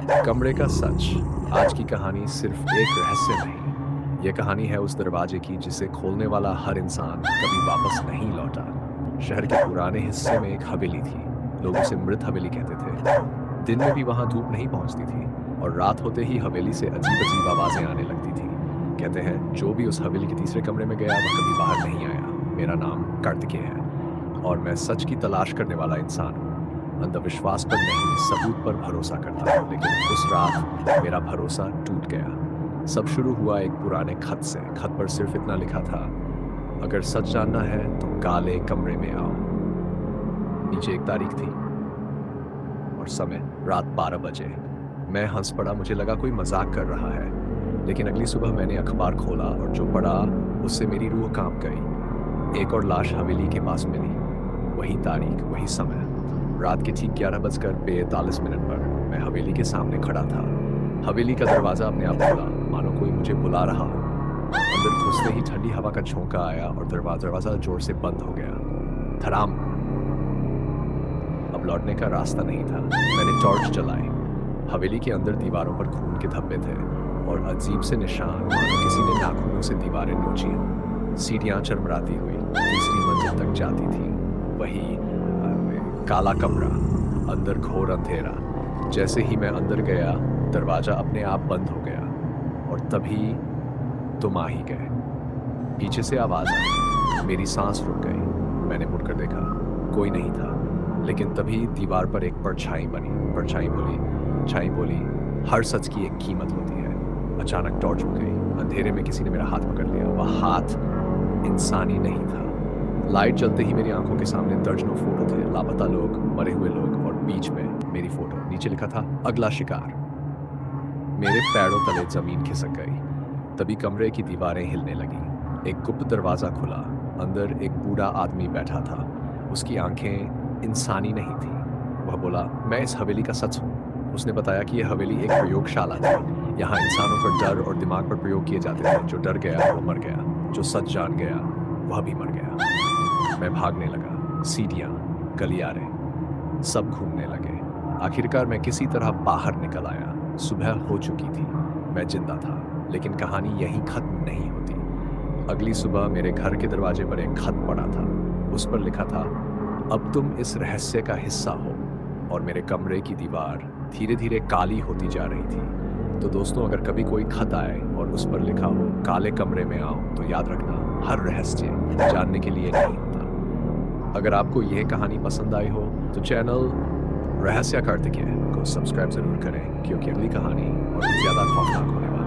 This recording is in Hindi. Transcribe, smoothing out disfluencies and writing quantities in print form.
कमरे का सच। आज की कहानी सिर्फ एक रहस्य नहीं, यह कहानी है उस दरवाजे की जिसे खोलने वाला हर इंसान कभी वापस नहीं लौटा। शहर के पुराने हिस्से में एक हवेली थी। लोग उसे मृत हवेली कहते थे। दिन में भी वहां धूप नहीं पहुंचती थी और रात होते ही हवेली से अजीब अजीब आवाजें आने लगती थी। कहते हैं जो भी उस हवेली के तीसरे कमरे में गया वह कभी बाहर नहीं आया। मेरा नाम कार्तिकेय है और मैं सच की तलाश करने वाला इंसान हूँ। अंधविश्वास पर नहीं, सबूत पर भरोसा करता हूँ। लेकिन उस रात मेरा भरोसा टूट गया। सब शुरू हुआ एक पुराने खत से। खत पर सिर्फ इतना लिखा था, अगर सच जानना है तो काले कमरे में आओ। नीचे एक तारीख थी और समय रात 12 बजे। मैं हंस पड़ा, मुझे लगा कोई मजाक कर रहा है। लेकिन अगली सुबह मैंने अखबार खोला और जो पढ़ा उससे मेरी रूह कांप गई। एक और लाश हवेली के पास मिली। वही तारीख, वही समय। रात के ठीक 11:42 पर मैं हवेली के सामने खड़ा था। हवेली का दरवाजा अपने आप खुला, मानो कोई मुझे बुला रहा हो। अंदर घुसते ही ठंडी हवा का झोंका आया और दरवाजा जोर से बंद हो गया। धड़ाम। अब लौटने का रास्ता नहीं था। मैंने टॉर्च जलाई। हवेली के अंदर दीवारों पर खून के धब्बे थे और अजीब से निशान, मानो किसी ने नाखूनों से दीवारें नोची हों। सीढ़ियां चरमराती हुई तीसरी मंजिल तक जाती थी। वही काला कमरा, अंदर घोर अंधेरा। जैसे ही मैं अंदर गया दरवाजा अपने आप बंद हो गया और तभी तुम आ ही गए। पीछे से आवाज आई, मेरी सांस रुक गई। मैंने मुड़कर देखा, कोई नहीं था। लेकिन तभी दीवार पर एक परछाई बनी। छाई बोली, हर सच की एक कीमत होती है। अचानक टॉर्च उठ गई। अंधेरे में किसी ने मेरा हाथ पकड़ लिया। वह हाथ इंसानी नहीं था। लाइट जलते ही मेरी आंखों के सामने दर्जनों फोटो थे, लापता लोग, मरे हुए लोग और बीच में मेरी फोटो। नीचे लिखा था, अगला शिकार। मेरे पैरों तले जमीन खिसक गई। तभी कमरे की दीवारें हिलने लगी। एक गुप्त दरवाजा खुला। अंदर एक बूढ़ा आदमी बैठा था। उसकी आंखें इंसानी नहीं थी। वह बोला, मैं इस हवेली का सच हूँ। उसने बताया कि यह हवेली एक प्रयोगशाला थी। यहाँ इंसानों पर डर और दिमाग पर प्रयोग किए जाते थे। जो डर गया वो मर गया, जो सच जान गया वह भी मर गया। मैं भागने लगा। सीढ़ियां, गलियारे, सब घूमने लगे। आखिरकार मैं किसी तरह बाहर निकल आया। सुबह हो चुकी थी। मैं जिंदा था, लेकिन कहानी यहीं खत्म नहीं होती। अगली सुबह मेरे घर के दरवाजे पर एक खत पड़ा था। उस पर लिखा था, अब तुम इस रहस्य का हिस्सा हो। और मेरे कमरे की दीवार धीरे धीरे काली होती जा रही थी। तो दोस्तों, अगर कभी कोई खत आए और उस पर लिखा हो काले कमरे में आओ, तो याद रखना, हर रहस्य जानने के लिए नहीं होता। अगर आपको यह कहानी पसंद आई हो तो चैनल रहस्य कार्तिकेय को सब्सक्राइब जरूर करें, क्योंकि अगली कहानी और भी ज्यादा खौफनाक होने वाली है।